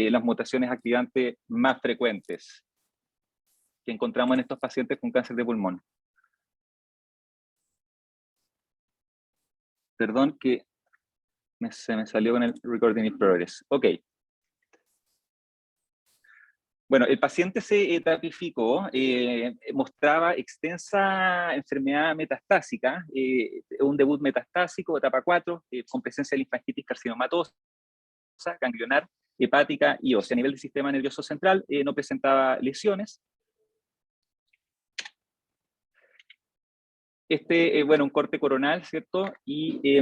las mutaciones activantes más frecuentes que encontramos en estos pacientes con cáncer de pulmón. Perdón que se me salió con el recording in progress. Ok. Bueno, el paciente se tapificó, mostraba extensa enfermedad metastásica, un debut metastásico, etapa 4, con presencia de linfangitis carcinomatosa, ganglionar, hepática y ósea. A nivel del sistema nervioso central no presentaba lesiones. Bueno, un corte coronal, ¿cierto? Y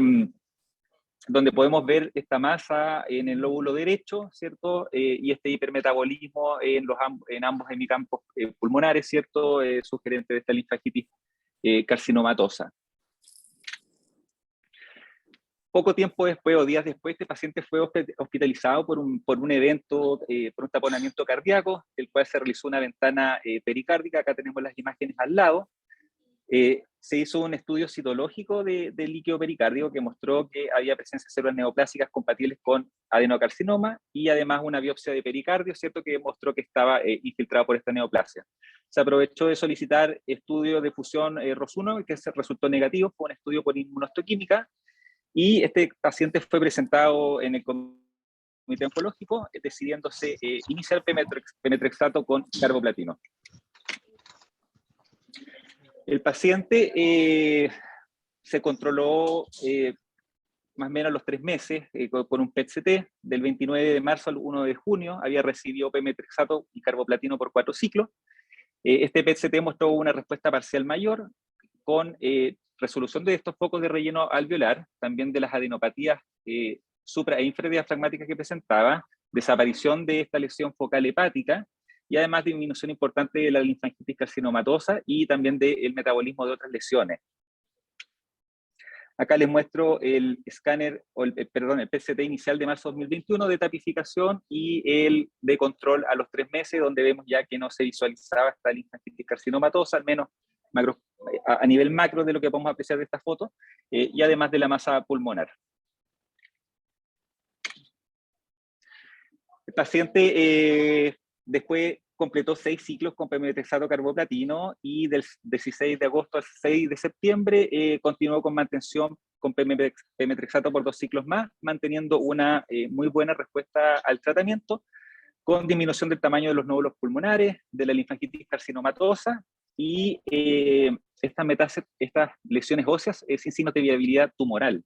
donde podemos ver esta masa en el lóbulo derecho, ¿cierto? Y este hipermetabolismo en ambos hemicampos pulmonares, ¿cierto? Sugerente de esta linfangitis carcinomatosa. Poco tiempo después, o días después, este paciente fue hospitalizado por un evento, por un taponamiento cardíaco, el cual se realizó una ventana pericárdica. Acá tenemos las imágenes al lado. Se hizo un estudio citológico del líquido pericárdico que mostró que había presencia de células neoplásicas compatibles con adenocarcinoma y además una biopsia de pericardio, ¿cierto?, que mostró que estaba infiltrado por esta neoplasia. Se aprovechó de solicitar estudios de fusión ROS1, que resultó negativo, fue un estudio por inmunohistoquímica, y este paciente fue presentado en el comité oncológico, decidiéndose iniciar pemetrexato con carboplatino. El paciente se controló más o menos a los 3 meses con un PET-CT. Del 29 de marzo al 1 de junio había recibido pemetrexato y carboplatino por 4 ciclos. Este PET-CT mostró una respuesta parcial mayor con resolución de estos focos de relleno alveolar, también de las adenopatías supra e infradiafragmáticas que presentaba, desaparición de esta lesión focal hepática, y además disminución importante de la linfangitis carcinomatosa y también del metabolismo de otras lesiones. Acá les muestro el escáner, el PET-CT inicial de marzo de 2021 de tapificación y el de control a los 3 meses, donde vemos ya que no se visualizaba esta linfangitis carcinomatosa, al menos a nivel macro de lo que podemos apreciar de esta foto, y además de la masa pulmonar. El paciente después completó 6 ciclos con pemetrexato carboplatino y del 16 de agosto al 6 de septiembre continuó con mantención con pemetrexato por 2 ciclos más, manteniendo una muy buena respuesta al tratamiento, con disminución del tamaño de los nódulos pulmonares, de la linfangitis carcinomatosa y estas lesiones óseas sin signos de viabilidad tumoral.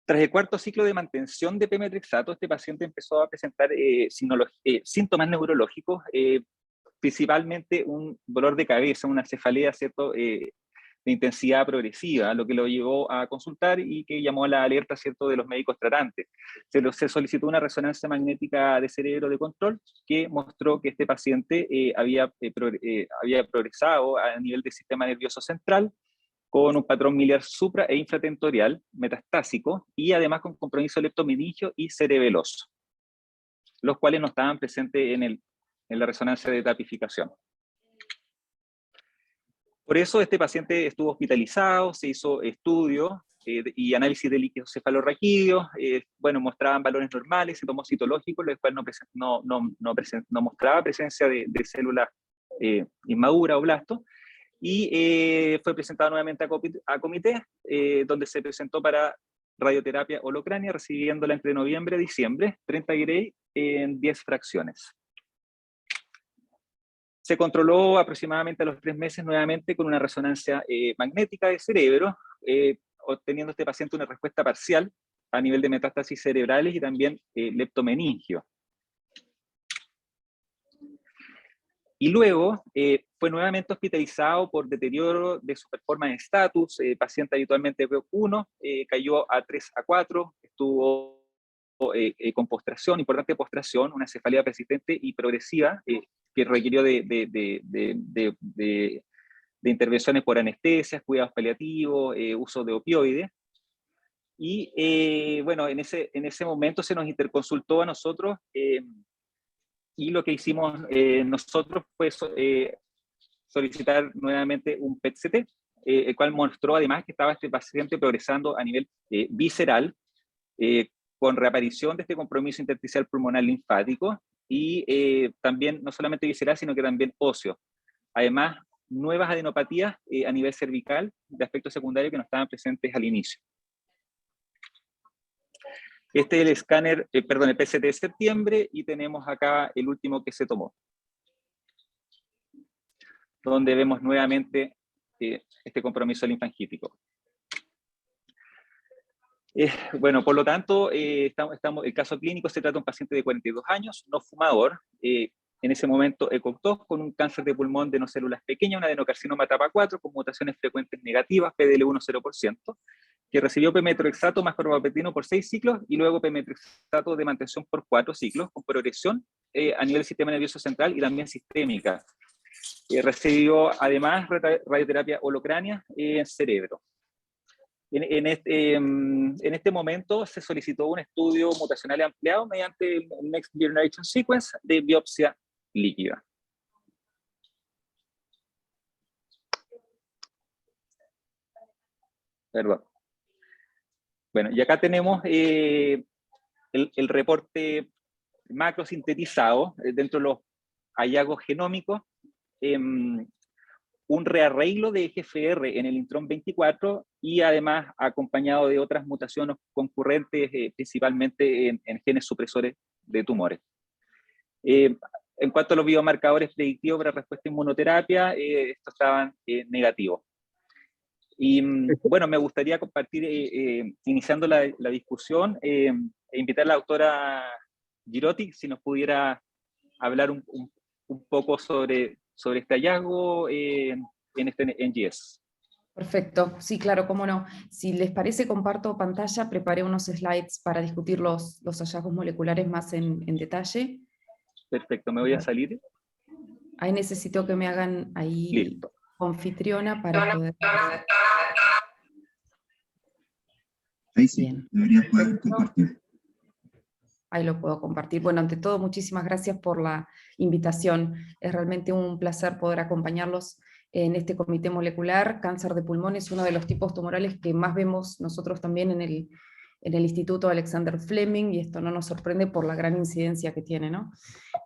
Tras el 4º ciclo de mantención de pemetrexato, este paciente empezó a presentar síntomas neurológicos, principalmente un dolor de cabeza, una cefalea, ¿cierto?, de intensidad progresiva, lo que lo llevó a consultar y que llamó a la alerta, ¿cierto?, de los médicos tratantes. Se solicitó una resonancia magnética de cerebro de control que mostró que este paciente había progresado a nivel del sistema nervioso central, con un patrón miliar supra e infratentorial metastásico y además con compromiso leptomeningio y cerebeloso, los cuales no estaban presentes en la resonancia de tapificación. Por eso este paciente estuvo hospitalizado, se hizo estudios y análisis de líquidos cefalorraquídeos, bueno, mostraban valores normales, se tomó citológico, lo cual no mostraba presencia de células inmaduras o blastos, y fue presentado nuevamente a comité, donde se presentó para radioterapia holocrania, recibiéndola entre noviembre y diciembre, 30 Gray en 10 fracciones. Se controló aproximadamente a los 3 meses nuevamente con una resonancia magnética de cerebro, obteniendo este paciente una respuesta parcial a nivel de metástasis cerebrales y también leptomeningio. Y luego fue nuevamente hospitalizado por deterioro de su performance de estatus, paciente habitualmente POC1, cayó a 3 a 4, estuvo con postración, importante postración, una cefalea persistente y progresiva, que requirió de intervenciones por anestesias, cuidados paliativos, uso de opioides. Y bueno, en ese momento se nos interconsultó a nosotros, y lo que hicimos nosotros fue solicitar nuevamente un PET-CT, el cual mostró además que estaba este paciente progresando a nivel visceral, con reaparición de este compromiso intersticial pulmonar linfático y también no solamente visceral, sino que también óseo. Además, nuevas adenopatías a nivel cervical de aspectos secundarios que no estaban presentes al inicio. Este es el escáner, perdón, el PCT de septiembre, y tenemos acá el último que se tomó, donde vemos nuevamente este compromiso linfangítico. Bueno, por lo tanto, el caso clínico se trata de un paciente de 42 años, no fumador, en ese momento ECOG2, con un cáncer de pulmón de no células pequeñas, un adenocarcinoma etapa 4, con mutaciones frecuentes negativas, PDL1 0%, que recibió pemetrexato más carbamazepina por 6 ciclos, y luego pemetrexato de mantención por 4 ciclos, con progresión a nivel del sistema nervioso central y también sistémica. Recibió además radioterapia holocránea en cerebro. En este momento se solicitó un estudio mutacional ampliado mediante el Next Generation Sequence de biopsia líquida. Perdón. Bueno, y acá tenemos el reporte macro sintetizado dentro de los hallazgos genómicos. Un rearreglo de EGFR en el intrón 24 y además acompañado de otras mutaciones concurrentes, principalmente en genes supresores de tumores. En cuanto a los biomarcadores predictivos para respuesta a inmunoterapia, estos estaban negativos. Y bueno, me gustaría compartir, iniciando la discusión, e invitar a la doctora Girotti si nos pudiera hablar un poco sobre este hallazgo en este NGS. Perfecto, sí, claro, cómo no. Si les parece, comparto pantalla, preparé unos slides para discutir los hallazgos moleculares más en detalle. Perfecto, me voy a salir. Ahí necesito que me hagan ahí Listo. Confitriona para poder... Ahí sí, debería poder compartir. Ahí lo puedo compartir. Bueno, ante todo, muchísimas gracias por la invitación. Es realmente un placer poder acompañarlos en este comité molecular. Cáncer de pulmón es uno de los tipos tumorales que más vemos nosotros también en el Instituto Alexander Fleming, y esto no nos sorprende por la gran incidencia que tiene, ¿no?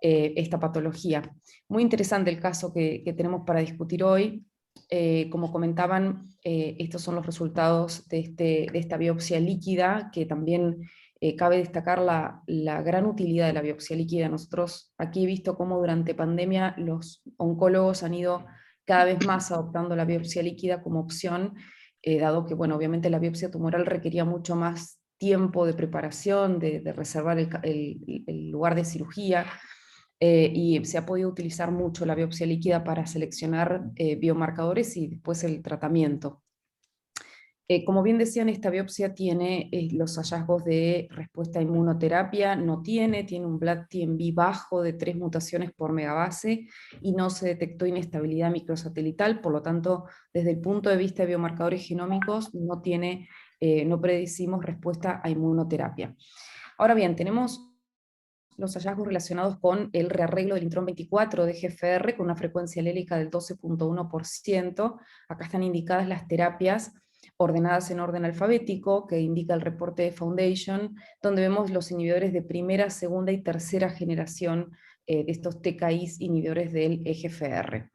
Esta patología. Muy interesante el caso que tenemos para discutir hoy. Como comentaban, estos son los resultados de esta biopsia líquida, que también cabe destacar la gran utilidad de la biopsia líquida. Nosotros aquí he visto cómo durante pandemia los oncólogos han ido cada vez más adoptando la biopsia líquida como opción, dado que, bueno, obviamente la biopsia tumoral requería mucho más tiempo de preparación, de reservar el lugar de cirugía, y se ha podido utilizar mucho la biopsia líquida para seleccionar biomarcadores y después el tratamiento. Como bien decían, esta biopsia tiene los hallazgos de respuesta a inmunoterapia, no tiene un BLAT-TMB bajo de 3 mutaciones por megabase y no se detectó inestabilidad microsatelital, por lo tanto, desde el punto de vista de biomarcadores genómicos, no predecimos respuesta a inmunoterapia. Ahora bien, tenemos los hallazgos relacionados con el rearreglo del intrón 24 de EGFR con una frecuencia alélica del 12.1%. Acá están indicadas las terapias ordenadas en orden alfabético, que indica el reporte de Foundation, donde vemos los inhibidores de primera, segunda y tercera generación de estos TKIs inhibidores del EGFR.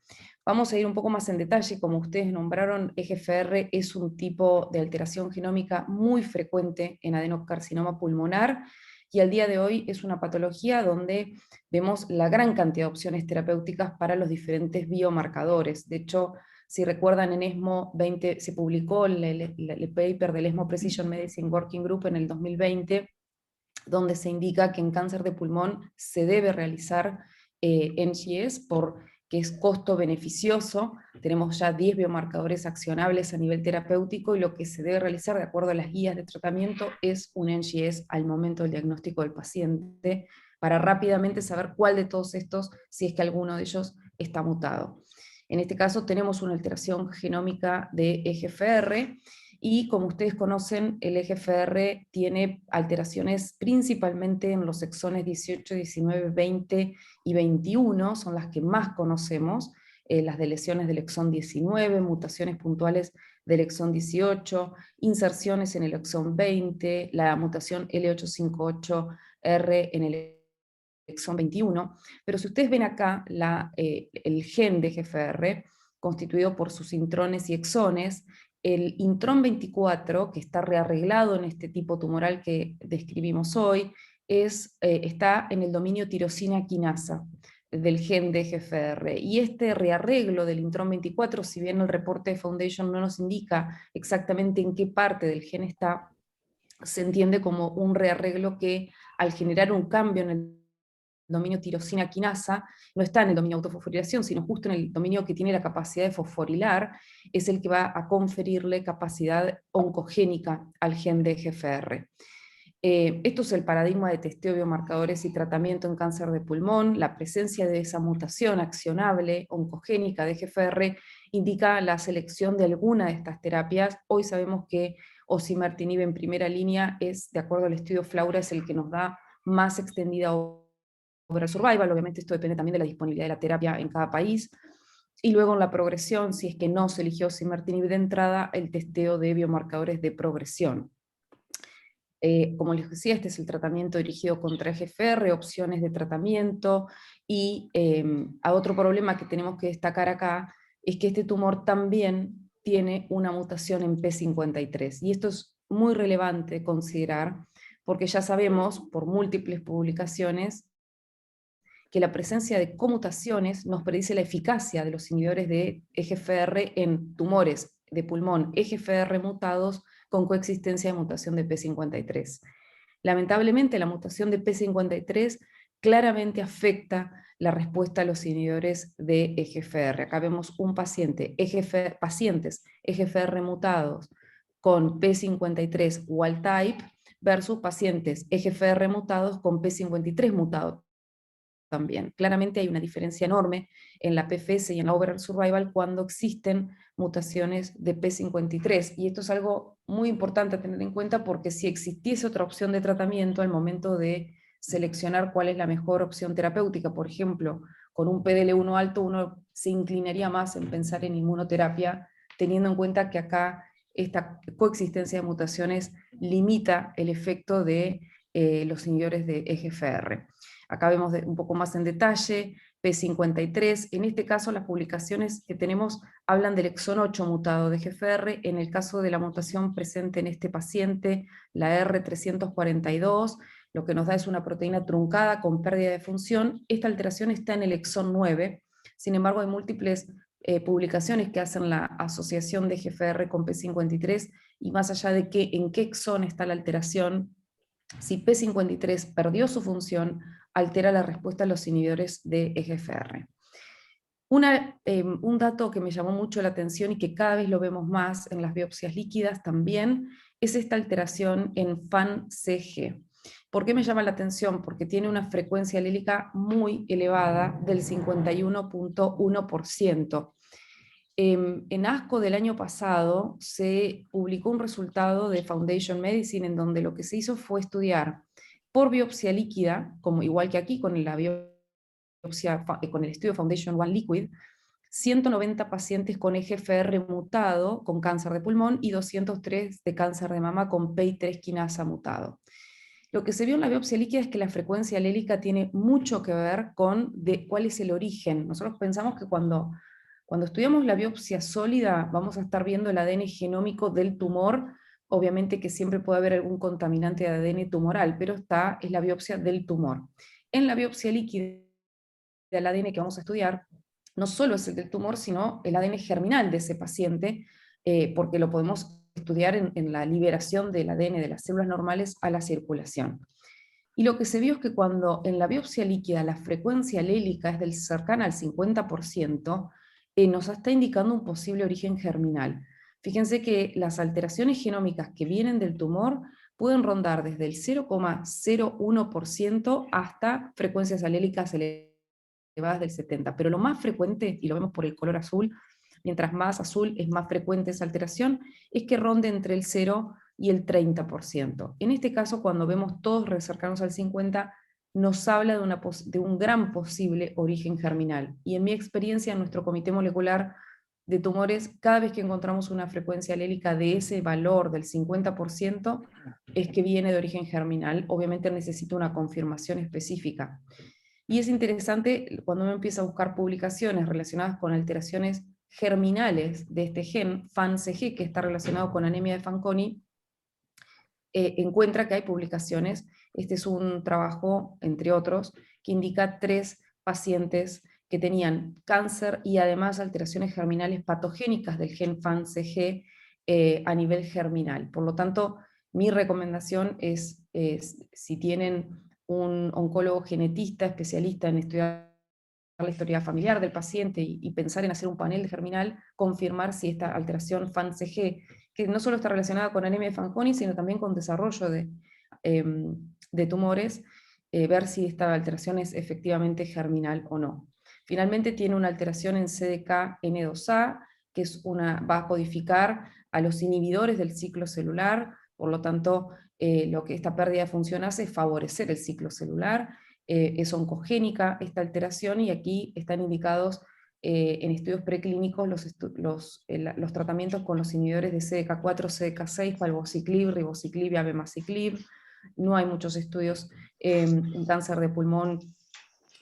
Vamos a ir un poco más en detalle. Como ustedes nombraron, EGFR es un tipo de alteración genómica muy frecuente en adenocarcinoma pulmonar, y al día de hoy es una patología donde vemos la gran cantidad de opciones terapéuticas para los diferentes biomarcadores. De hecho, si recuerdan, en ESMO 20 se publicó el paper del ESMO Precision Medicine Working Group en el 2020, donde se indica que en cáncer de pulmón se debe realizar NGS porque es costo beneficioso. Tenemos ya 10 biomarcadores accionables a nivel terapéutico, y lo que se debe realizar de acuerdo a las guías de tratamiento es un NGS al momento del diagnóstico del paciente, para rápidamente saber cuál de todos estos, si es que alguno de ellos está mutado. En este caso tenemos una alteración genómica de EGFR, y como ustedes conocen, el EGFR tiene alteraciones principalmente en los exones 18, 19, 20 y 21, son las que más conocemos. las deleciones del exón 19, mutaciones puntuales del exón 18, inserciones en el exón 20, la mutación L858R en el exón 21, pero si ustedes ven acá el gen de EGFR, constituido por sus intrones y exones, el intrón 24, que está rearreglado en este tipo tumoral que describimos hoy, está en el dominio tirosina quinasa del gen de EGFR. Y este rearreglo del intrón 24, si bien el reporte de Foundation no nos indica exactamente en qué parte del gen está, se entiende como un rearreglo que al generar un cambio en el dominio tirosina quinasa, no está en el dominio autofosforilación, sino justo en el dominio que tiene la capacidad de fosforilar, es el que va a conferirle capacidad oncogénica al gen de EGFR. Esto es el paradigma de testeo de biomarcadores y tratamiento en cáncer de pulmón. La presencia de esa mutación accionable oncogénica de EGFR indica la selección de alguna de estas terapias. Hoy sabemos que osimertinib en primera línea es, de acuerdo al estudio Flaura, es el que nos da más extendida overall survival. Obviamente esto depende también de la disponibilidad de la terapia en cada país. Y luego en la progresión, si es que no se eligió osimertinib de entrada, el testeo de biomarcadores de progresión. Como les decía, este es el tratamiento dirigido contra EGFR, opciones de tratamiento, y a otro problema que tenemos que destacar acá es que este tumor también tiene una mutación en P53, y esto es muy relevante considerar, porque ya sabemos por múltiples publicaciones que la presencia de comutaciones nos predice la eficacia de los inhibidores de EGFR en tumores de pulmón EGFR mutados con coexistencia de mutación de P53. Lamentablemente, la mutación de P53 claramente afecta la respuesta a los inhibidores de EGFR. Acá vemos un pacientes EGFR mutados con P53 wild type versus pacientes EGFR mutados con P53 mutado también. Claramente hay una diferencia enorme en la PFS y en la overall survival cuando existen mutaciones de P53, y esto es algo muy importante a tener en cuenta, porque si existiese otra opción de tratamiento al momento de seleccionar cuál es la mejor opción terapéutica, por ejemplo, con un PDL1 alto, uno se inclinaría más en pensar en inmunoterapia, teniendo en cuenta que acá esta coexistencia de mutaciones limita el efecto de los inhibidores de EGFR. Acá vemos un poco más en detalle, P53, en este caso las publicaciones que tenemos hablan del exón 8 mutado de EGFR, en el caso de la mutación presente en este paciente, la R342, lo que nos da es una proteína truncada con pérdida de función. Esta alteración está en el exón 9, sin embargo hay múltiples publicaciones que hacen la asociación de EGFR con P53, y más allá de en qué exón está la alteración, si P53 perdió su función, altera la respuesta a los inhibidores de EGFR. Un dato que me llamó mucho la atención y que cada vez lo vemos más en las biopsias líquidas también, es esta alteración en FAN-CG. ¿Por qué me llama la atención? Porque tiene una frecuencia alílica muy elevada del 51.1%. En ASCO del año pasado se publicó un resultado de Foundation Medicine en donde lo que se hizo fue estudiar por biopsia líquida, como igual que aquí con la biopsia, con el estudio Foundation One Liquid, 190 pacientes con EGFR mutado con cáncer de pulmón y 203 de cáncer de mama con PI3 quinasa mutado. Lo que se vio en la biopsia líquida es que la frecuencia alélica tiene mucho que ver con cuál es el origen. Nosotros pensamos que cuando estudiamos la biopsia sólida vamos a estar viendo el ADN genómico del tumor, obviamente que siempre puede haber algún contaminante de ADN tumoral, pero es la biopsia del tumor. En la biopsia líquida, el ADN que vamos a estudiar no solo es el del tumor, sino el ADN germinal de ese paciente, porque lo podemos estudiar en la liberación del ADN de las células normales a la circulación. Y lo que se vio es que cuando en la biopsia líquida la frecuencia alélica es del cercana al 50%, nos está indicando un posible origen germinal. Fíjense que las alteraciones genómicas que vienen del tumor pueden rondar desde el 0,01% hasta frecuencias alélicas elevadas del 70%, pero lo más frecuente, y lo vemos por el color azul, mientras más azul es más frecuente esa alteración, es que ronde entre el 0 y el 30%. En este caso, cuando vemos todos cercanos al 50%, nos habla de un gran posible origen germinal. Y en mi experiencia en nuestro comité molecular de tumores, cada vez que encontramos una frecuencia alélica de ese valor del 50%, es que viene de origen germinal. Obviamente necesita una confirmación específica. Y es interesante cuando uno empieza a buscar publicaciones relacionadas con alteraciones germinales de este gen, FANCG, que está relacionado con anemia de Fanconi, encuentra que hay publicaciones. Este es un trabajo, entre otros, que indica 3 pacientes que tenían cáncer y además alteraciones germinales patogénicas del gen FANCG a nivel germinal. Por lo tanto, mi recomendación es si tienen un oncólogo genetista especialista en estudiar la historia familiar del paciente y pensar en hacer un panel germinal, confirmar si esta alteración FANCG, que no solo está relacionada con anemia de Fanconi, sino también con desarrollo de tumores, ver si esta alteración es efectivamente germinal o no. Finalmente tiene una alteración en CDKN2A, que va a codificar a los inhibidores del ciclo celular, por lo tanto, lo que esta pérdida de función hace es favorecer el ciclo celular. Es oncogénica esta alteración y aquí están indicados en estudios preclínicos los tratamientos con los inhibidores de CDK4, CDK6, palbociclib, ribociclib y abemaciclib. No hay muchos estudios en cáncer de pulmón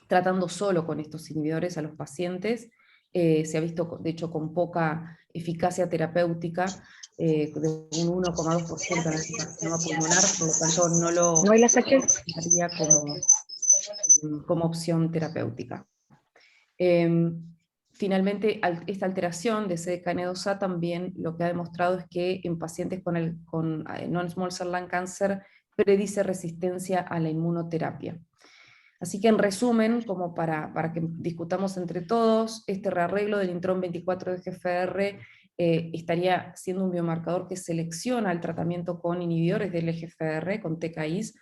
tratando solo con estos inhibidores a los pacientes. Se ha visto, de hecho, con poca eficacia terapéutica, de un 1,2% en el carcinoma pulmonar, por lo tanto no lo daría como opción terapéutica. Finalmente, esta alteración de CDKN2A también lo que ha demostrado es que en pacientes con non-small cell lung cancer predice resistencia a la inmunoterapia. Así que en resumen, como para que discutamos entre todos, este rearreglo del intrón 24 de GFR estaría siendo un biomarcador que selecciona el tratamiento con inhibidores del EGFR, con TKIs.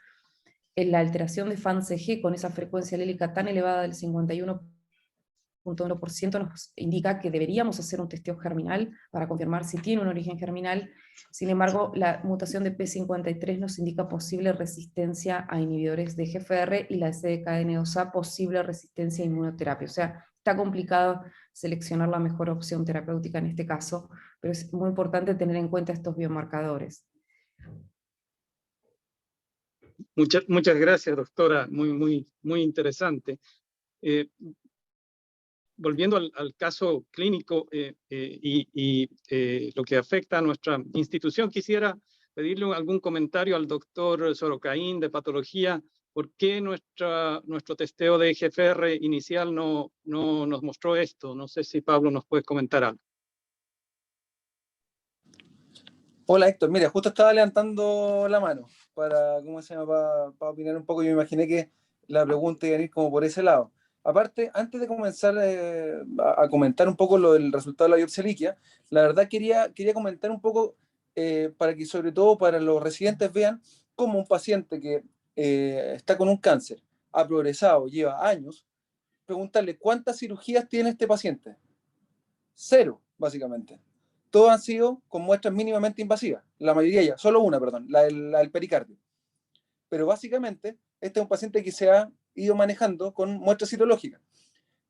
En la alteración de FANCG con esa frecuencia alélica tan elevada del 51,1% nos indica que deberíamos hacer un testeo germinal para confirmar si tiene un origen germinal. Sin embargo, la mutación de P53 nos indica posible resistencia a inhibidores de GFR y la de CDKN2A posible resistencia a inmunoterapia. O sea, está complicado seleccionar la mejor opción terapéutica en este caso, pero es muy importante tener en cuenta estos biomarcadores. Muchas gracias, doctora. Muy interesante. Volviendo al caso clínico y lo que afecta a nuestra institución, quisiera pedirle algún comentario al doctor Sorocaín de patología. ¿Por qué nuestro testeo de GFR inicial no nos mostró esto? No sé si Pablo nos puede comentar algo. Hola Héctor, mira, justo estaba levantando la mano para opinar un poco. Yo me imaginé que la pregunta iba a ir como por ese lado. Aparte, antes de comenzar a comentar un poco lo del resultado de la biopsia líquida, la verdad quería comentar un poco para que sobre todo para los residentes vean cómo un paciente que está con un cáncer, ha progresado, lleva años, preguntarle cuántas cirugías tiene este paciente. 0, básicamente. Todos han sido con muestras mínimamente invasivas, la mayoría ya, solo una, perdón, la del pericardio. Pero básicamente, este es un paciente que se ha ido manejando con muestras citológicas.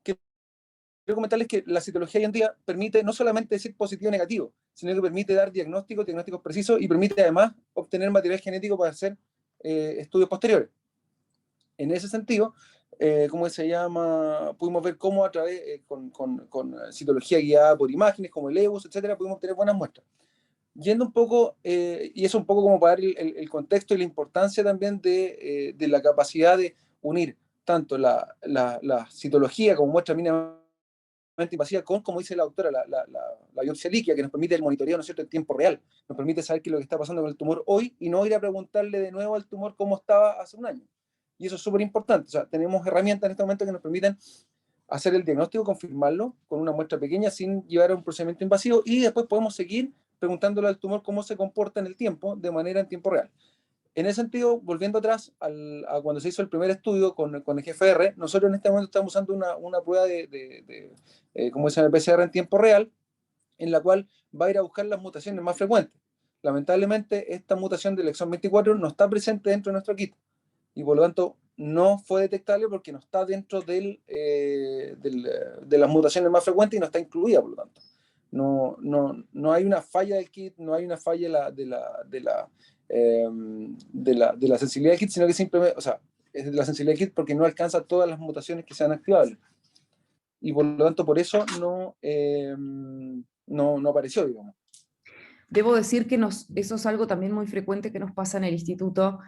Quiero comentarles que la citología hoy en día permite no solamente decir positivo o negativo, sino que permite dar diagnósticos precisos y permite además obtener material genético para hacer estudios posteriores. En ese sentido, pudimos ver cómo a través, con citología guiada por imágenes, como el EBUS, etcétera, pudimos obtener buenas muestras. Yendo un poco, y eso un poco como para dar el contexto y la importancia también de la capacidad de unir tanto la citología como muestra mínimamente invasiva con, como dice la doctora, la biopsia líquida, que nos permite el monitoreo, ¿no es cierto?, en tiempo real. Nos permite saber qué es lo que está pasando con el tumor hoy y no ir a preguntarle de nuevo al tumor cómo estaba hace un año. Y eso es súper importante. O sea, tenemos herramientas en este momento que nos permiten hacer el diagnóstico, confirmarlo con una muestra pequeña sin llevar a un procedimiento invasivo y después podemos seguir preguntándole al tumor cómo se comporta en el tiempo, de manera en tiempo real. En ese sentido, volviendo atrás a cuando se hizo el primer estudio con el GFR, nosotros en este momento estamos usando una prueba como se llama, PCR en tiempo real, en la cual va a ir a buscar las mutaciones más frecuentes. Lamentablemente, esta mutación del exón 24 no está presente dentro de nuestro kit y por lo tanto no fue detectable porque no está dentro de las mutaciones más frecuentes y no está incluida, por lo tanto. No hay una falla del kit, no hay una falla de la sensibilidad del kit, sino que simplemente, o sea, es de la sensibilidad del kit porque no alcanza todas las mutaciones que sean activables. Y por lo tanto, por eso no apareció, digamos. Debo decir que eso es algo también muy frecuente que nos pasa en el instituto.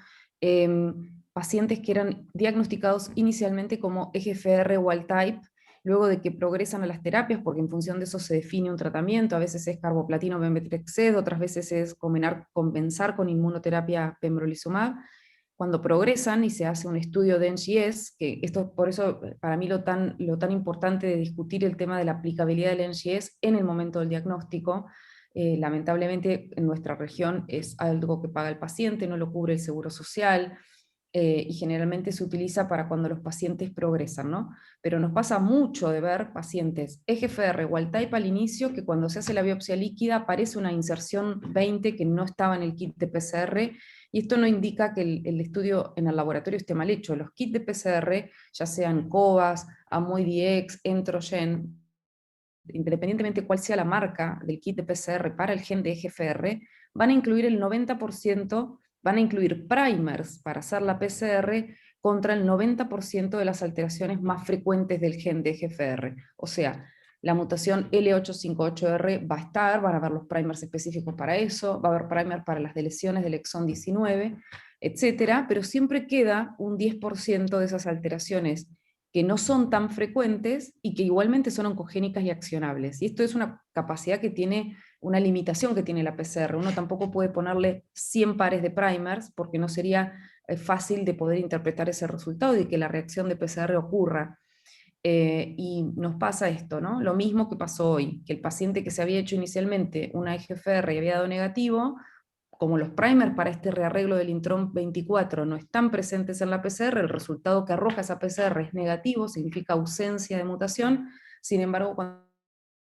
Pacientes que eran diagnosticados inicialmente como EGFR wild type, luego de que progresan a las terapias, porque en función de eso se define un tratamiento, a veces es carboplatino bembetrexed, otras veces es compensar con inmunoterapia pembrolizumab. Cuando progresan y se hace un estudio de NGS, que esto por eso para mí lo tan importante de discutir el tema de la aplicabilidad del NGS en el momento del diagnóstico. Lamentablemente en nuestra región es algo que paga el paciente, no lo cubre el Seguro Social, y generalmente se utiliza para cuando los pacientes progresan, ¿no? Pero nos pasa mucho de ver pacientes EGFR wild type al inicio, que cuando se hace la biopsia líquida aparece una inserción 20 que no estaba en el kit de PCR, y esto no indica que el estudio en el laboratorio esté mal hecho. Los kits de PCR, ya sean COVAS, AmoiDX, Entrogen, independientemente cuál sea la marca del kit de PCR para el gen de EGFR, van a incluir el 90%, van a incluir primers para hacer la PCR contra el 90% de las alteraciones más frecuentes del gen de EGFR. O sea, la mutación L858R va a estar, van a haber los primers específicos para eso, va a haber primers para las deleciones del exón 19, etcétera, pero siempre queda un 10% de esas alteraciones que no son tan frecuentes y que igualmente son oncogénicas y accionables. Y esto es una capacidad que tiene, una limitación que tiene la PCR. Uno tampoco puede ponerle 100 pares de primers porque no sería fácil de poder interpretar ese resultado y que la reacción de PCR ocurra. Y nos pasa esto, ¿no? Lo mismo que pasó hoy, que el paciente que se había hecho inicialmente una EGFR y había dado negativo, como los primers para este rearreglo del intron 24 no están presentes en la PCR, el resultado que arroja esa PCR es negativo, significa ausencia de mutación. Sin embargo, cuando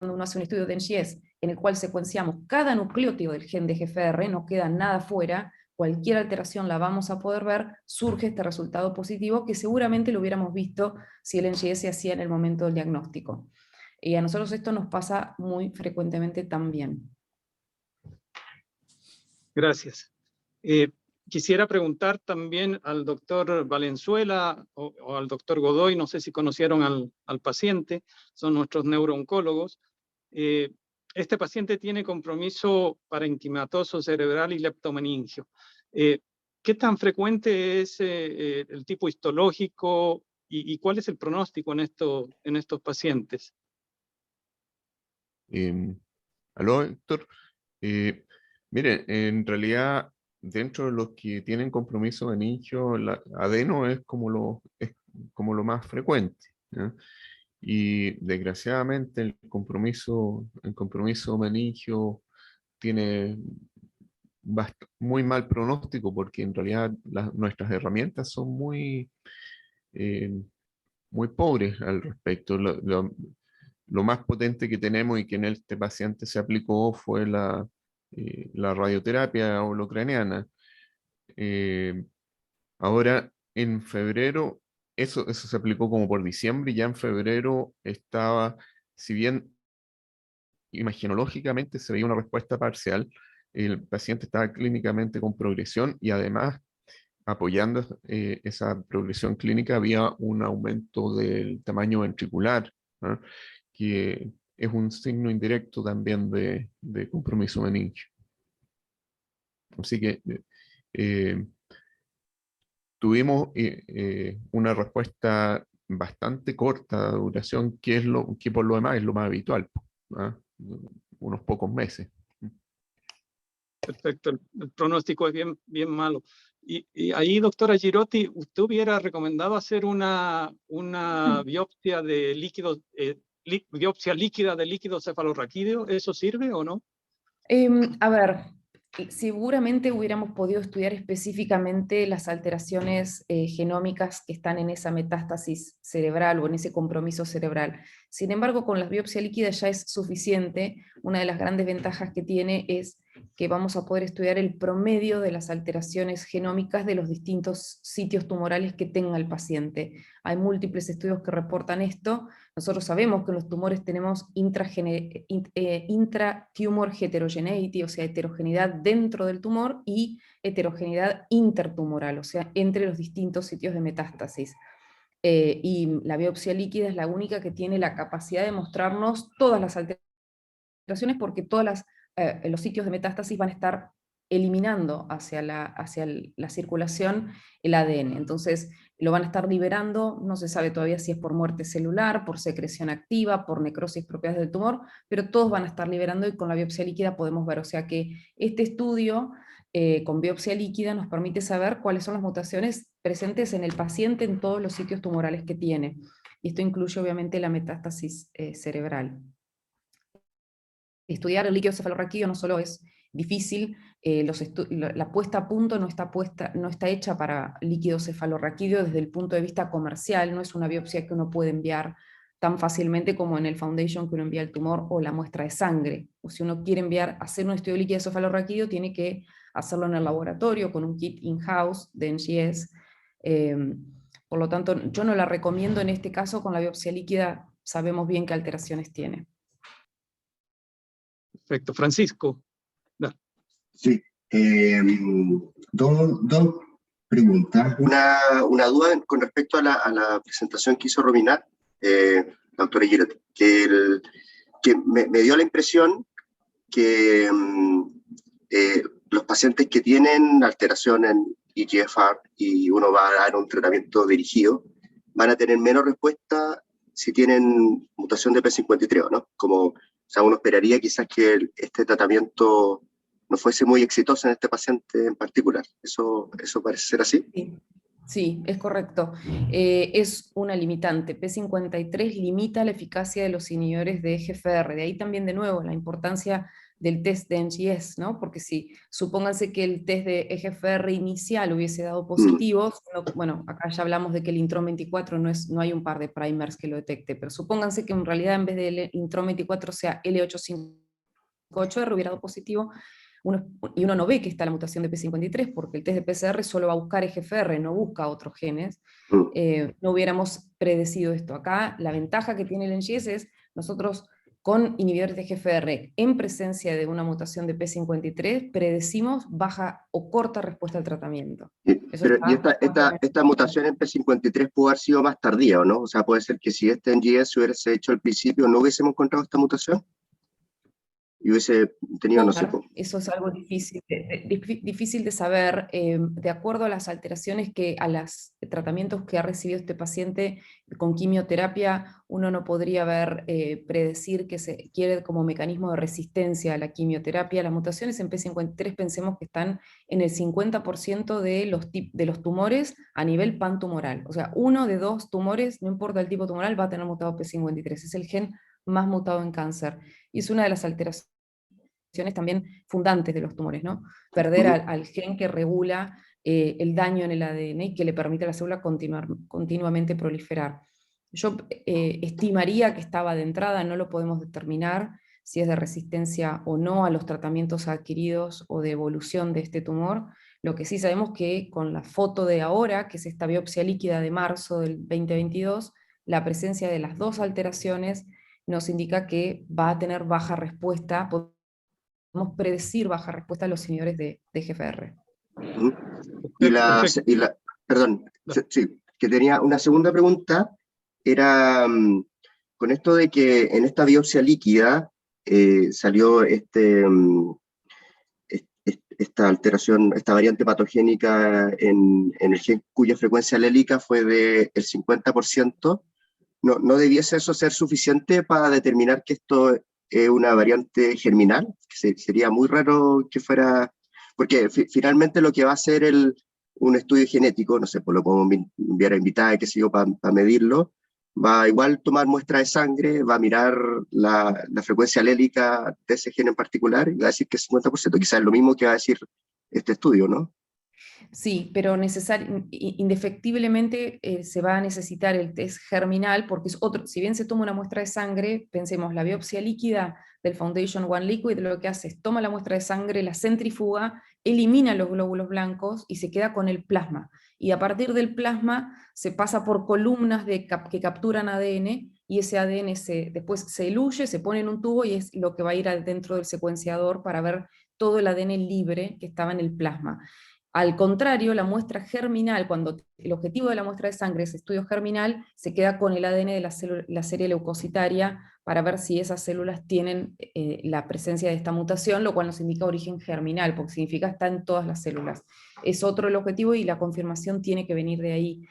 uno hace un estudio de NGS en el cual secuenciamos cada nucleótido del gen de EGFR, no queda nada fuera, cualquier alteración la vamos a poder ver, surge este resultado positivo que seguramente lo hubiéramos visto si el NGS se hacía en el momento del diagnóstico. Y a nosotros esto nos pasa muy frecuentemente también. Gracias. Quisiera preguntar también al doctor Valenzuela o al doctor Godoy, no sé si conocieron al paciente, son nuestros neurooncólogos. Este paciente tiene compromiso parenquimatoso cerebral y leptomeningio. ¿Qué tan frecuente es el tipo histológico y cuál es el pronóstico en estos pacientes? Aló, Héctor. Mire, en realidad, dentro de los que tienen compromiso meningio, la adeno es como lo más frecuente, ¿ya? Y desgraciadamente el compromiso meningio tiene muy mal pronóstico porque en realidad nuestras herramientas son muy pobres al respecto. Lo más potente que tenemos y que en este paciente se aplicó fue la radioterapia holocraniana. Ahora, en febrero, eso se aplicó como por diciembre, y ya en febrero estaba, si bien imagenológicamente se veía una respuesta parcial, el paciente estaba clínicamente con progresión y además, apoyando esa progresión clínica, había un aumento del tamaño ventricular, ¿no? Que es un signo indirecto también de compromiso meningio. Así que tuvimos una respuesta bastante corta de duración, que por lo demás es lo más habitual, ¿no? Unos pocos meses. Perfecto, el pronóstico es bien malo. Y ahí, doctora Girotti, ¿usted hubiera recomendado hacer una biopsia de líquidos, biopsia líquida de líquido cefalorraquídeo? ¿Eso sirve o no? A ver, seguramente hubiéramos podido estudiar específicamente las alteraciones genómicas que están en esa metástasis cerebral o en ese compromiso cerebral. Sin embargo, con la biopsia líquida ya es suficiente. Una de las grandes ventajas que tiene es que vamos a poder estudiar el promedio de las alteraciones genómicas de los distintos sitios tumorales que tenga el paciente. Hay múltiples estudios que reportan esto. Nosotros sabemos que en los tumores tenemos intratumor heterogeneity, o sea, heterogeneidad dentro del tumor, y heterogeneidad intertumoral, o sea, entre los distintos sitios de metástasis. Y la biopsia líquida es la única que tiene la capacidad de mostrarnos todas las alteraciones, porque los sitios de metástasis van a estar eliminando hacia la circulación el ADN. Entonces lo van a estar liberando, no se sabe todavía si es por muerte celular, por secreción activa, por necrosis propias del tumor, pero todos van a estar liberando, y con la biopsia líquida podemos ver. O sea que este estudio con biopsia líquida nos permite saber cuáles son las mutaciones presentes en el paciente en todos los sitios tumorales que tiene. Y esto incluye obviamente la metástasis cerebral. Estudiar el líquido cefalorraquídeo no solo es difícil, la puesta a punto no está hecha para líquido cefalorraquídeo desde el punto de vista comercial, no es una biopsia que uno puede enviar tan fácilmente como en el Foundation, que uno envía el tumor o la muestra de sangre. O si uno quiere hacer un estudio de líquido cefalorraquídeo, tiene que hacerlo en el laboratorio con un kit in-house de NGS. Por lo tanto, yo no la recomiendo en este caso. Con la biopsia líquida sabemos bien qué alteraciones tiene. Perfecto. Francisco. Sí, dos preguntas. Una duda con respecto a la presentación que hizo Rominar, la doctora Girot, que me dio la impresión que los pacientes que tienen alteración en EGFR y uno va a dar un tratamiento dirigido, van a tener menos respuesta si tienen mutación de P53, ¿no? O sea, uno esperaría quizás que este tratamiento no fuese muy exitoso en este paciente en particular. ¿Eso parece ser así? Sí, es correcto. Es una limitante. P53 limita la eficacia de los inhibidores de EGFR. De ahí también, de nuevo, la importancia del test de NGS, ¿no? Porque si supónganse que el test de EGFR inicial hubiese dado positivo, bueno, acá ya hablamos de que el intron 24 no hay un par de primers que lo detecte, pero supónganse que en realidad en vez del intron 24 sea L858R, hubiera dado positivo, y uno no ve que está la mutación de P53, porque el test de PCR solo va a buscar EGFR, no busca otros genes, no hubiéramos predecido esto. Acá la ventaja que tiene el NGS es, nosotros con inhibidores de EGFR en presencia de una mutación de P53 predecimos baja o corta respuesta al tratamiento. Pero esta mutación en P53 pudo haber sido más tardía, ¿o no? O sea, puede ser que si este NGS se hubiese hecho al principio, ¿no hubiésemos encontrado esta mutación? Y hubiese tenido, no sé. Eso es algo difícil de saber. De acuerdo a las alteraciones a los tratamientos que ha recibido este paciente con quimioterapia, uno no podría predecir que se quiere como mecanismo de resistencia a la quimioterapia. Las mutaciones en P53 pensemos que están en el 50% de los tumores a nivel pantumoral. O sea, 1 de 2 tumores, no importa el tipo tumoral, va a tener mutado P53. Es el gen más mutado en cáncer. Y es una de las alteraciones también fundantes de los tumores, ¿no? Perder al gen que regula el daño en el ADN y que le permite a la célula continuamente proliferar. Yo estimaría que estaba de entrada, no lo podemos determinar si es de resistencia o no a los tratamientos adquiridos o de evolución de este tumor. Lo que sí sabemos que con la foto de ahora, que es esta biopsia líquida de marzo del 2022, la presencia de las dos alteraciones nos indica que va a tener baja respuesta, podemos predecir baja respuesta a los inhibidores de EGFR. Perdón, sí, que tenía una segunda pregunta, era con esto de que en esta biopsia líquida salió esta alteración, esta variante patogénica en el gen cuya frecuencia alélica fue del 50%, ¿no debiese eso ser suficiente para determinar que esto es una variante germinal? Sería muy raro que fuera, porque finalmente lo que va a hacer un estudio genético, no sé, pues lo podemos enviar a invitada, qué sé yo, para medirlo, va a igual tomar muestra de sangre, va a mirar la frecuencia alélica de ese gen en particular y va a decir que es 50%, quizás es lo mismo que va a decir este estudio, ¿no? Sí, pero indefectiblemente se va a necesitar el test germinal, porque es otro, si bien se toma una muestra de sangre, pensemos, la biopsia líquida del Foundation One Liquid lo que hace es toma la muestra de sangre, la centrifuga, elimina los glóbulos blancos y se queda con el plasma. Y a partir del plasma se pasa por columnas que capturan ADN, y ese ADN después se diluye, se pone en un tubo y es lo que va a ir adentro del secuenciador para ver todo el ADN libre que estaba en el plasma. Al contrario, la muestra germinal, cuando el objetivo de la muestra de sangre es estudio germinal, se queda con el ADN de la serie leucocitaria para ver si esas células tienen la presencia de esta mutación, lo cual nos indica origen germinal, porque significa que está en todas las células. Es otro el objetivo y la confirmación tiene que venir de ahí.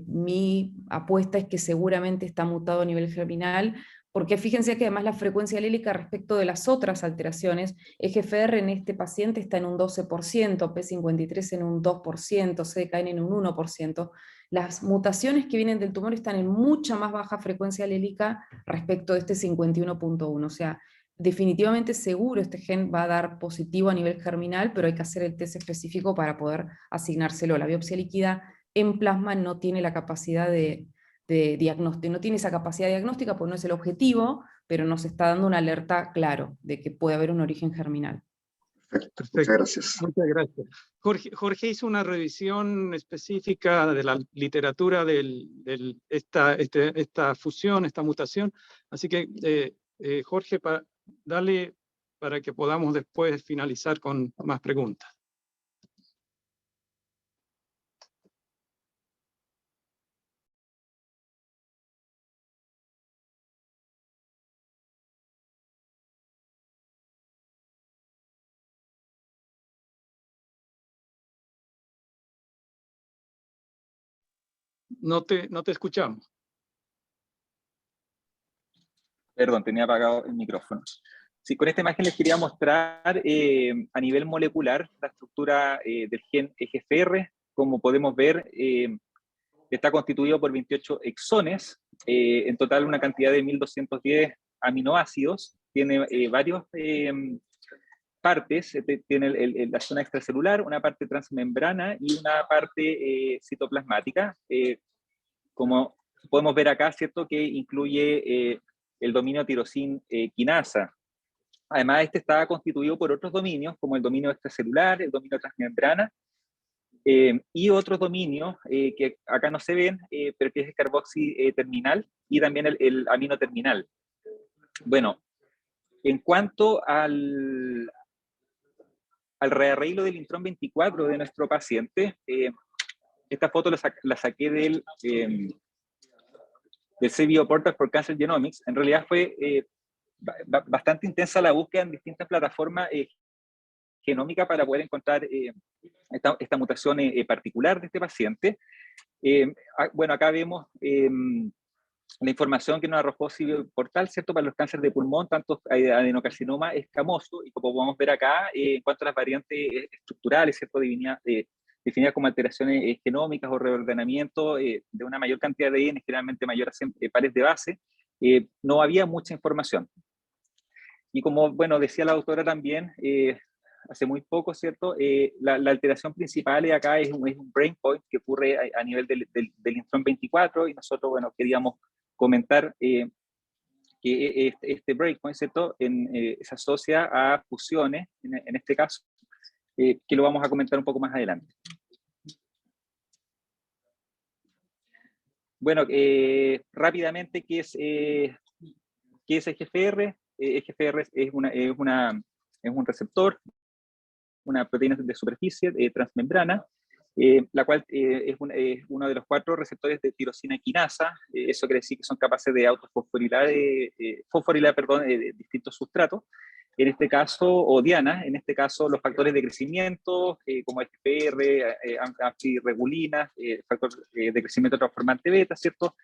Mi apuesta es que seguramente está mutado a nivel germinal, porque fíjense que además la frecuencia alílica respecto de las otras alteraciones, EGFR en este paciente está en un 12%, P53 en un 2%, CDKN en un 1%. Las mutaciones que vienen del tumor están en mucha más baja frecuencia alílica respecto de este 51.1, o sea, definitivamente seguro este gen va a dar positivo a nivel germinal, pero hay que hacer el test específico para poder asignárselo. La biopsia líquida en plasma no tiene la capacidad de diagnóstico, no tiene esa capacidad diagnóstica porque no es el objetivo, pero nos está dando una alerta claro de que puede haber un origen germinal. Perfecto, muchas gracias. Muchas gracias. Jorge hizo una revisión específica de la literatura de esta fusión, esta mutación, así que Jorge, dale para que podamos después finalizar con más preguntas. No te escuchamos. Perdón, tenía apagado el micrófono. Sí, con esta imagen les quería mostrar a nivel molecular la estructura del gen EGFR. Como podemos ver, está constituido por 28 exones, en total una cantidad de 1210 aminoácidos. Tiene varios partes, tiene la zona extracelular, una parte transmembrana y una parte citoplasmática. Como podemos ver acá, ¿cierto?, que incluye el dominio tirosin quinasa. Además, este está constituido por otros dominios, como el dominio extracelular, el dominio transmembrana, y otros dominios que acá no se ven, pero que es el carboxi terminal y también el amino terminal. Bueno, en cuanto al rearreglo del intrón 24 de nuestro paciente, esta foto la saqué del CBO Portal for Cancer Genomics. En realidad fue bastante intensa la búsqueda en distintas plataformas genómicas para poder encontrar esta mutación particular de este paciente. Bueno, acá vemos la información que nos arrojó CBO Portal, ¿cierto?, para los cánceres de pulmón, tanto adenocarcinoma escamoso, y como podemos ver acá, en cuanto a las variantes estructurales, ¿cierto?, definidas como alteraciones genómicas o reordenamiento de una mayor cantidad de ADN, generalmente mayor a 100 pares de base, no había mucha información. Y como, bueno, decía la doctora también, hace muy poco, ¿cierto?, la alteración principal acá es un brain point que ocurre a nivel del intrón 24, y nosotros, bueno, queríamos comentar que este breakpoint, ¿cierto?, se asocia a fusiones, en este caso, que lo vamos a comentar un poco más adelante. Bueno, rápidamente, ¿qué es EGFR? EGFR es un receptor, una proteína de superficie transmembrana, la cual es uno de los 4 receptores de tirosina quinasa. Eso quiere decir que son capaces de autofosforilar distintos sustratos, en este caso, o dianas, en este caso los factores de crecimiento, como FPR, antirregulinas, factor de crecimiento transformante beta, ¿cierto?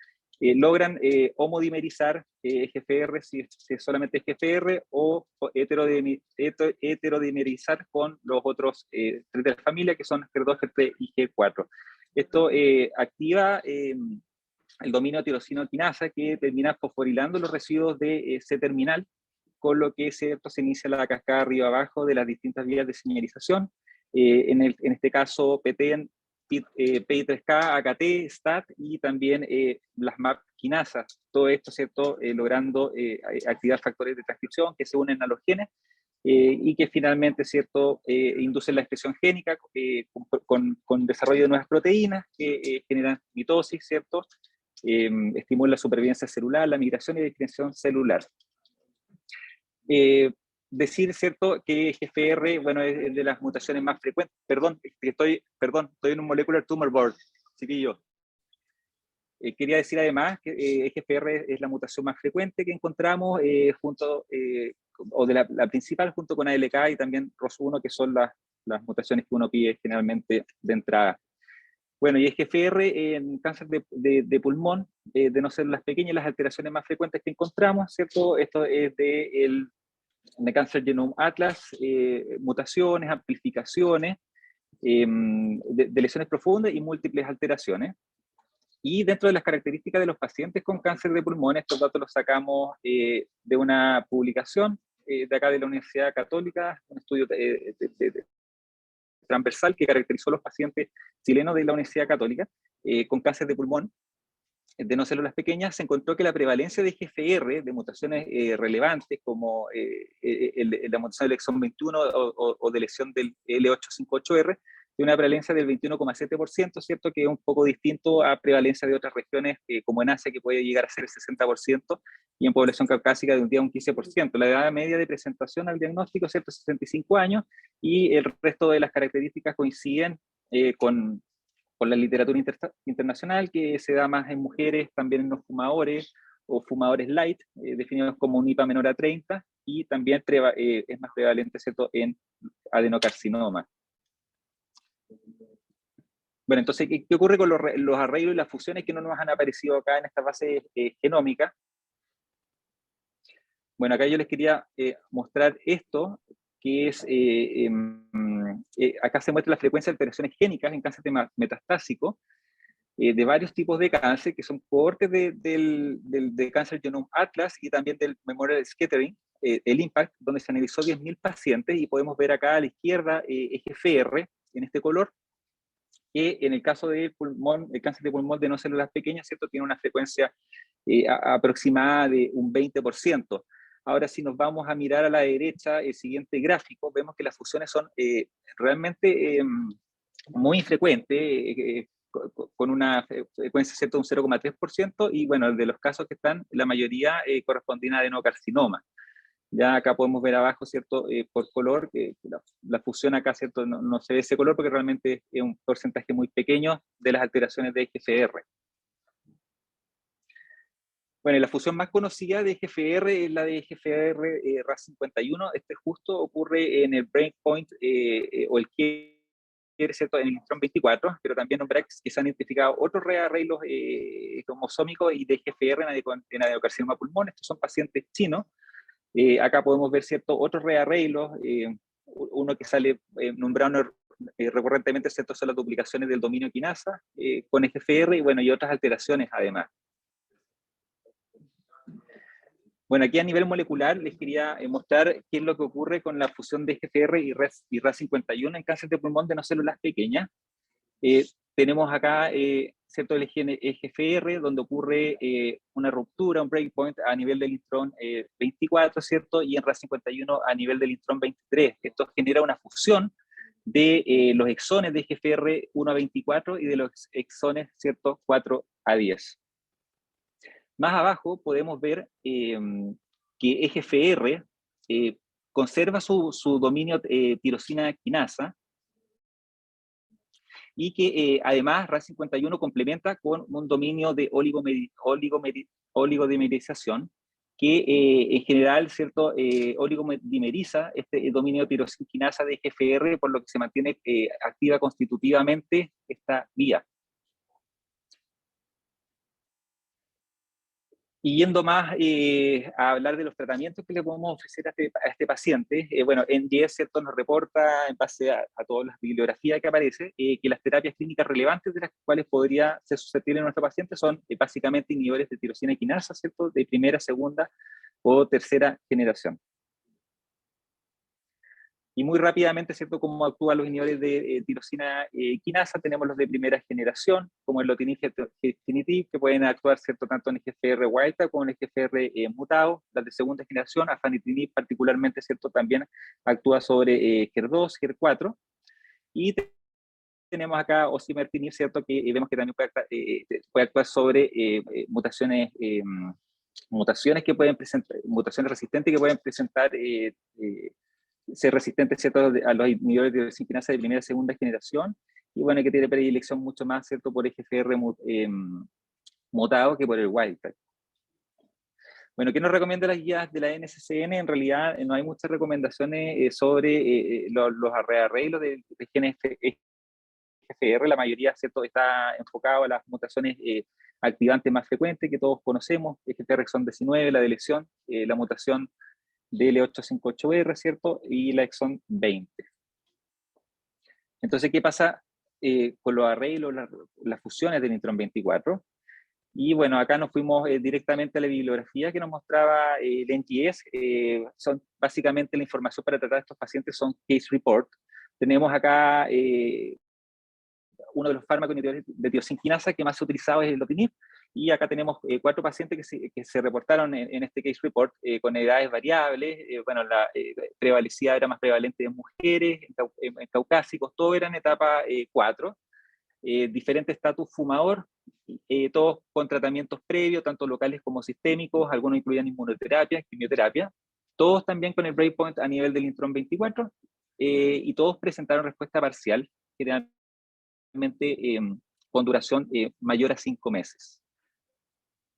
Logran homodimerizar EGFR si es solamente EGFR, o heterodimerizar con los otros 3 de la familia, que son GER2, GER3 y GER4. Esto activa el dominio tirosina quinasa, que termina fosforilando los residuos de C-terminal, con lo que, ¿cierto?, se inicia la cascada arriba abajo de las distintas vías de señalización. en este caso PTEN, PI3K, AKT, STAT y también las MAP quinasas. Todo esto, ¿cierto? Logrando activar factores de transcripción que se unen a los genes y que finalmente, ¿cierto? Inducen la expresión génica con desarrollo de nuevas proteínas que generan mitosis, ¿cierto? Estimula la supervivencia celular, la migración y diferenciación celular. Decir, ¿cierto?, que EGFR, bueno, es de las mutaciones más frecuentes. Perdón, estoy en un Molecular Tumor Board, chiquillo. Quería decir además que EGFR es la mutación más frecuente que encontramos, o de la principal, junto con ALK y también ROS1, que son las mutaciones que uno pide generalmente de entrada. Bueno, y EGFR en cáncer de pulmón, de no células pequeñas, las alteraciones más frecuentes que encontramos, ¿cierto? Esto es de Cancer Genome Atlas, mutaciones, amplificaciones, de lesiones profundas y múltiples alteraciones. Y dentro de las características de los pacientes con cáncer de pulmón, estos datos los sacamos de una publicación de acá de la Universidad Católica, un estudio transversal que caracterizó a los pacientes chilenos de la Universidad Católica con cáncer de pulmón de no células pequeñas. Se encontró que la prevalencia de EGFR, de mutaciones relevantes como la mutación del exón 21 o de lesión del L858R, de una prevalencia del 21,7%, ¿cierto? Que es un poco distinto a prevalencia de otras regiones, como en Asia, que puede llegar a ser el 60%, y en población caucásica de un día un 15%. La edad media de presentación al diagnóstico, ¿cierto?, 65 años, y el resto de las características coinciden con la literatura internacional, que se da más en mujeres, también en los fumadores o fumadores light, definidos como un IPA menor a 30, y también es más prevalente, ¿cierto?, en adenocarcinoma. Bueno, entonces, ¿qué ocurre con los arreglos y las fusiones que no nos han aparecido acá en esta base genómica? Bueno, acá yo les quería mostrar esto, que es, acá se muestra la frecuencia de alteraciones génicas en cáncer metastásico, de varios tipos de cáncer, que son cohortes de Cancer Genome Atlas y también del Memorial Scattering, el IMPACT, donde se analizó 10.000 pacientes, y podemos ver acá a la izquierda EGFR en este color, que en el caso del pulmón, el cáncer de pulmón de no células pequeñas, ¿cierto?, tiene una frecuencia aproximada de un 20%. Ahora, si nos vamos a mirar a la derecha, el siguiente gráfico, vemos que las fusiones son realmente muy frecuentes, con una frecuencia, ¿cierto?, de un 0,3%, y bueno, de los casos que están, la mayoría corresponden a adenocarcinoma. Ya acá podemos ver abajo, ¿cierto?, por color, que la fusión acá, ¿cierto?, no se ve ese color porque realmente es un porcentaje muy pequeño de las alteraciones de EGFR. Bueno, la fusión más conocida de EGFR es la de EGFR RAS51. Este justo ocurre en el breakpoint o el quiere, ¿cierto?, en el intrón 24, pero también en BRAX que se han identificado otros rearreglos cromosómicos y de EGFR en adenocarcinoma pulmón. Estos son pacientes chinos. Acá podemos ver, ¿cierto?, otros rearreglos, uno que sale nombrado recurrentemente, ¿cierto?, son las duplicaciones del dominio quinasa con EGFR, y bueno, y otras alteraciones además. Bueno, aquí a nivel molecular les quería mostrar qué es lo que ocurre con la fusión de EGFR y RAS51 en cáncer de pulmón de no células pequeñas. Tenemos acá, ¿cierto?, el gen EGFR, donde ocurre una ruptura, un breakpoint a nivel del intrón 24, ¿cierto?, y en RAS51 a nivel del intrón 23. Esto genera una fusión de los exones de EGFR 1 a 24 y de los exones, ¿cierto?, 4 a 10. Más abajo podemos ver que EGFR conserva su dominio tirosina quinasa, y que además RAS51 complementa con un dominio de oligodimerización, que en general, ¿cierto?, oligodimeriza este dominio de tirosina quinasa de EGFR, por lo que se mantiene activa constitutivamente esta vía. Y yendo más a hablar de los tratamientos que le podemos ofrecer a este paciente, bueno, NGS, ¿cierto?, nos reporta, en base a todas las bibliografías que aparece, que las terapias clínicas relevantes de las cuales podría ser susceptible nuestro paciente son básicamente inhibidores de tirosina quinasa, ¿cierto?, de primera, segunda o tercera generación. Y muy rápidamente, ¿cierto?, cómo actúan los inhibidores de tirosina quinasa. Tenemos los de primera generación, como el lotinib, gefitinib, que pueden actuar, ¿cierto?, tanto en EGFR wild type como en EGFR mutado. Las de segunda generación, afanitinib particularmente, ¿cierto?, también actúa sobre HER2, HER4. Y tenemos acá osimertinib, ¿cierto?, que vemos que también puede actuar sobre mutaciones que pueden presentar, mutaciones resistentes que pueden presentar ser resistentes, ¿cierto?, a los inhibidores de tirosina quinasa de primera y segunda generación, y bueno, que tiene predilección mucho más, ¿cierto?, por EGFR mutado que por el wild type. Bueno, ¿qué nos recomienda las guías de la NCCN? En realidad no hay muchas recomendaciones sobre los rearreglos de genes EGFR. La mayoría, ¿cierto?, está enfocado a las mutaciones activantes más frecuentes que todos conocemos, EGFR exon 19, la deleción, la mutación DL858R, ¿cierto?, y la exon 20. Entonces, ¿qué pasa con los arreglos, las fusiones del intrón 24? Y bueno, acá nos fuimos directamente a la bibliografía que nos mostraba el NGS. Son básicamente la información para tratar a estos pacientes, son case report. Tenemos acá uno de los fármacos inhibidores de tirosina quinasa que más utilizado es el lotinib, y acá tenemos 4 pacientes que se reportaron en este case report con edades variables. Bueno, la prevalecidad era más prevalente en mujeres, en caucásicos, todo era en etapa 4, diferente estatus fumador, todos con tratamientos previos, tanto locales como sistémicos, algunos incluían inmunoterapia, quimioterapia, todos también con el breakpoint a nivel del intrón 24, y todos presentaron respuesta parcial, generalmente con duración mayor a 5 meses.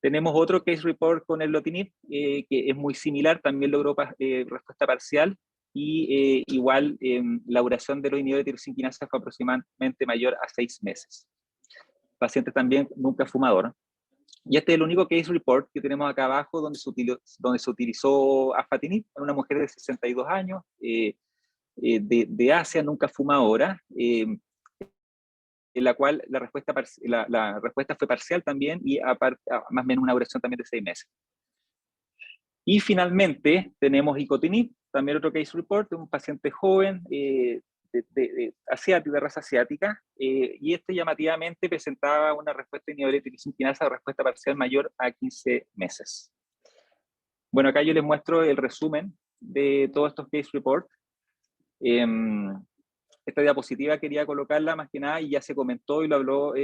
Tenemos otro case report con el lotinib, que es muy similar, también logró respuesta parcial, y igual la duración de los inhibidores de tirosina quinasa fue aproximadamente mayor a 6 meses. Paciente también nunca fumador. Y este es el único case report que tenemos acá abajo donde se utilizó afatinib en una mujer de 62 años, de Asia, nunca fumadora, en la cual la respuesta fue parcial también, y más o menos una duración también de 6 meses. Y finalmente tenemos icotinib, también otro case report de un paciente joven asiático, de raza asiática, y este llamativamente presentaba una respuesta inhibidor de tirosina quinasa de respuesta parcial mayor a 15 meses. Bueno, acá yo les muestro el resumen de todos estos case reports. Esta diapositiva quería colocarla más que nada, y ya se comentó y lo habló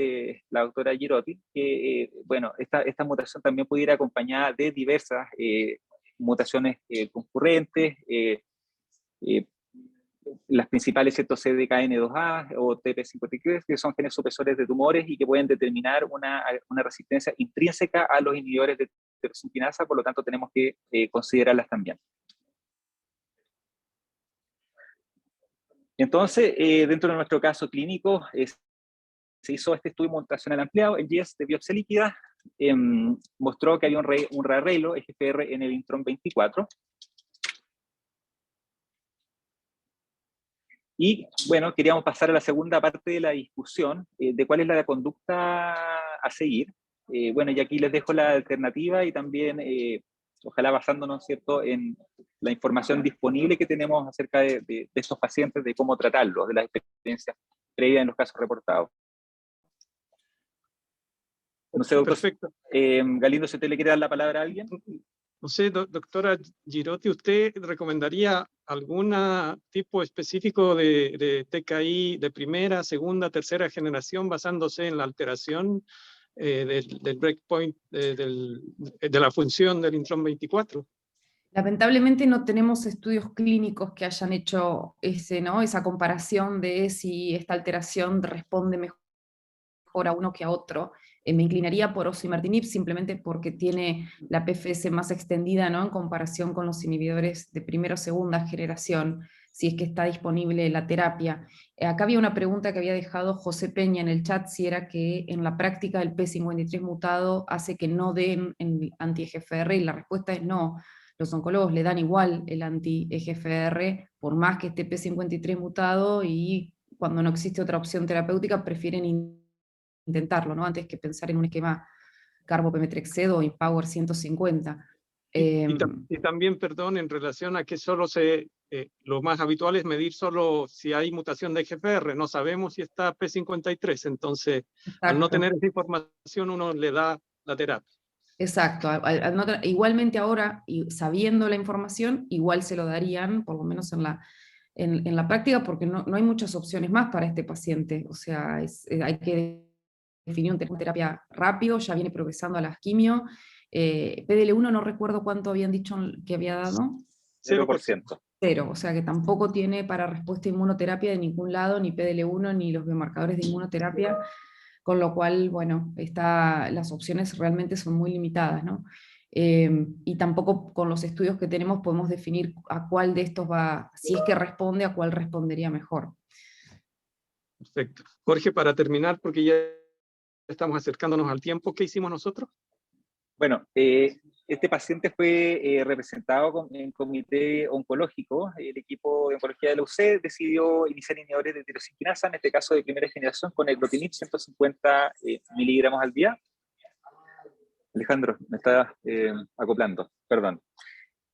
la doctora Girotti, que bueno, esta mutación también puede ir acompañada de diversas mutaciones concurrentes, las principales, ¿cierto?, CDKN2A o TP53, que son genes supresores de tumores y que pueden determinar una resistencia intrínseca a los inhibidores de tirosina quinasa, por lo tanto tenemos que considerarlas también. Entonces, dentro de nuestro caso clínico, se hizo este estudio mutacional ampliado, el GIES de biopsia líquida, mostró que había un rearreglo EGFR en el intrón 24. Y bueno, queríamos pasar a la segunda parte de la discusión, de cuál es la conducta a seguir. Bueno, y aquí les dejo la alternativa, y también, ojalá basándonos, ¿cierto?, en la información disponible que tenemos acerca de estos pacientes, de cómo tratarlos, de las experiencias previas en los casos reportados. No sé, doctor, perfecto. Galindo, si usted le quiere dar la palabra a alguien. No sé, doctora Girotti, ¿usted recomendaría algún tipo específico de TKI de primera, segunda, tercera generación basándose en la alteración del breakpoint de la función del intrón 24? Lamentablemente no tenemos estudios clínicos que hayan hecho esa comparación de si esta alteración responde mejor a uno que a otro. Me inclinaría por osimertinib simplemente porque tiene la PFS más extendida, ¿no?, en comparación con los inhibidores de primera o segunda generación, si es que está disponible la terapia. Acá había una pregunta que había dejado José Peña en el chat, si era que en la práctica el P53 mutado hace que no den el anti-EGFR, y la respuesta es no. Los oncólogos le dan igual el anti-EGFR, por más que esté P53 mutado, y cuando no existe otra opción terapéutica prefieren intentarlo, ¿no?, antes que pensar en un esquema carbopemetrexed o Empower 150. Y también, perdón, en relación a que solo lo más habitual es medir solo si hay mutación de EGFR, no sabemos si está P53, entonces al no tener esa información uno le da la terapia. Exacto, igualmente ahora, y sabiendo la información, igual se lo darían, por lo menos en la práctica, porque no hay muchas opciones más para este paciente. O sea, hay que definir una terapia rápido, ya viene progresando a las quimio. PDL1 no recuerdo cuánto habían dicho que había dado. 0%. Cero, o sea que tampoco tiene para respuesta a inmunoterapia de ningún lado, ni PDL1, ni los biomarcadores de inmunoterapia, con lo cual, bueno, las opciones realmente son muy limitadas, ¿no? Y tampoco con los estudios que tenemos podemos definir a cuál de estos va, si es que responde, a cuál respondería mejor. Perfecto. Jorge, para terminar, porque ya estamos acercándonos al tiempo, ¿qué hicimos nosotros? Bueno, este paciente fue representado en comité oncológico. El equipo de oncología de la UC decidió iniciar inhibidores de tirosina, en este caso de primera generación, con el glotinib 150 miligramos al día. Alejandro, me estás acoplando, perdón.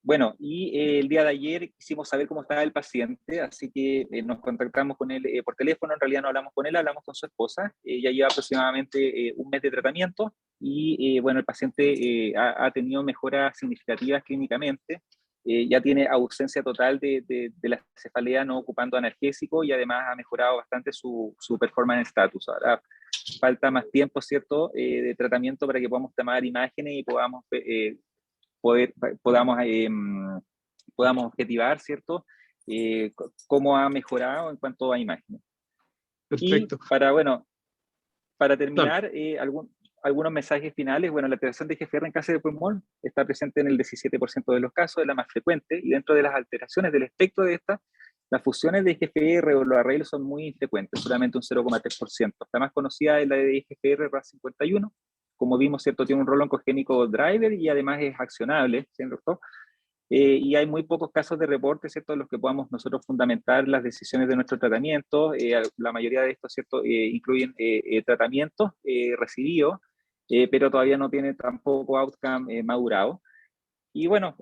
Bueno, y el día de ayer quisimos saber cómo estaba el paciente, así que nos contactamos con él por teléfono. En realidad no hablamos con él, hablamos con su esposa. Ya lleva aproximadamente un mes de tratamiento y bueno, el paciente ha tenido mejoras significativas clínicamente. Ya tiene ausencia total de la cefalea, no ocupando analgésico, y además ha mejorado bastante su performance status. Ahora falta más tiempo, ¿cierto?, de tratamiento para que podamos tomar imágenes y podamos objetivar, ¿cierto?, cómo ha mejorado en cuanto a imágenes. Perfecto. Y para terminar, algunos mensajes finales. Bueno, la alteración de EGFR en cáncer de pulmón está presente en el 17% de los casos, es la más frecuente, y dentro de las alteraciones del espectro de esta, las fusiones de EGFR o los arreglos son muy infrecuentes, solamente un 0,3%. La más conocida es la de EGFR RAS51, como vimos, ¿cierto?, tiene un rol oncogénico driver y además es accionable, ¿cierto? Y hay muy pocos casos de reporte, ¿cierto?, en los que podamos nosotros fundamentar las decisiones de nuestro tratamiento. La mayoría de estos, ¿cierto?, incluyen tratamientos recibidos, pero todavía no tiene tampoco outcome madurado. Y bueno,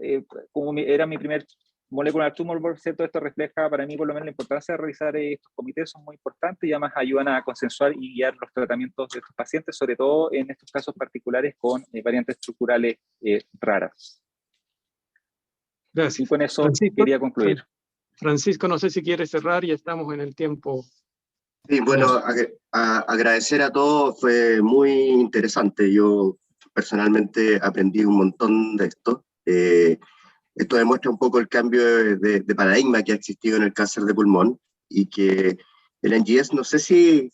como era mi primer molecular tumor board, ¿cierto?, esto refleja para mí por lo menos la importancia de realizar estos comités, son muy importantes y además ayudan a consensuar y guiar los tratamientos de estos pacientes, sobre todo en estos casos particulares con variantes estructurales raras. Gracias. Y con eso Francisco, quería concluir. Francisco, no sé si quiere cerrar, y estamos en el tiempo. Sí, bueno, agradecer a todos, fue muy interesante. Yo personalmente aprendí un montón de esto. Esto demuestra un poco el cambio de paradigma que ha existido en el cáncer de pulmón, y que el NGS, no sé si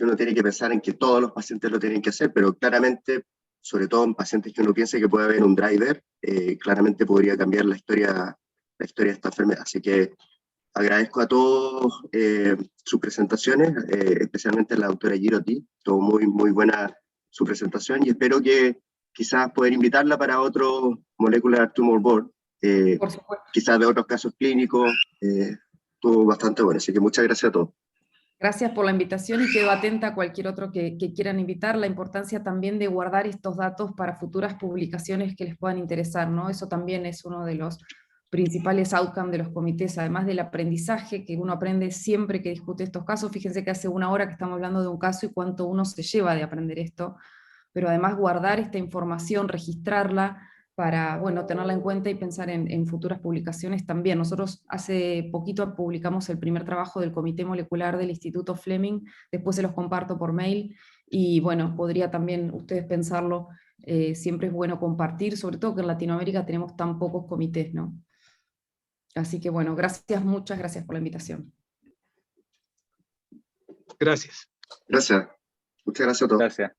uno tiene que pensar en que todos los pacientes lo tienen que hacer, pero claramente, sobre todo en pacientes que uno piense que puede haber un driver, claramente podría cambiar la historia de esta enfermedad. Así que agradezco a todos sus presentaciones, especialmente a la doctora Girotti, estuvo muy buena su presentación, y espero que quizás poder invitarla para otro Molecular Tumor Board, Por supuesto. quizás de otros casos clínicos. Estuvo bastante bueno, así que muchas gracias a todos. Gracias por la invitación y quedo atenta a cualquier otro que quieran invitar. La importancia también de guardar estos datos para futuras publicaciones que les puedan interesar, ¿no? Eso también es uno de los principales outcomes de los comités, además del aprendizaje que uno aprende siempre que discute estos casos. Fíjense que hace una hora que estamos hablando de un caso y cuánto uno se lleva de aprender esto, pero además guardar esta información, registrarla, para, bueno, tenerla en cuenta y pensar en futuras publicaciones también. Nosotros hace poquito publicamos el primer trabajo del Comité Molecular del Instituto Fleming, después se los comparto por mail, y bueno, podría también ustedes pensarlo, siempre es bueno compartir, sobre todo que en Latinoamérica tenemos tan pocos comités, ¿no? Así que bueno, muchas gracias por la invitación. Gracias. Gracias. Muchas gracias a todos. Gracias.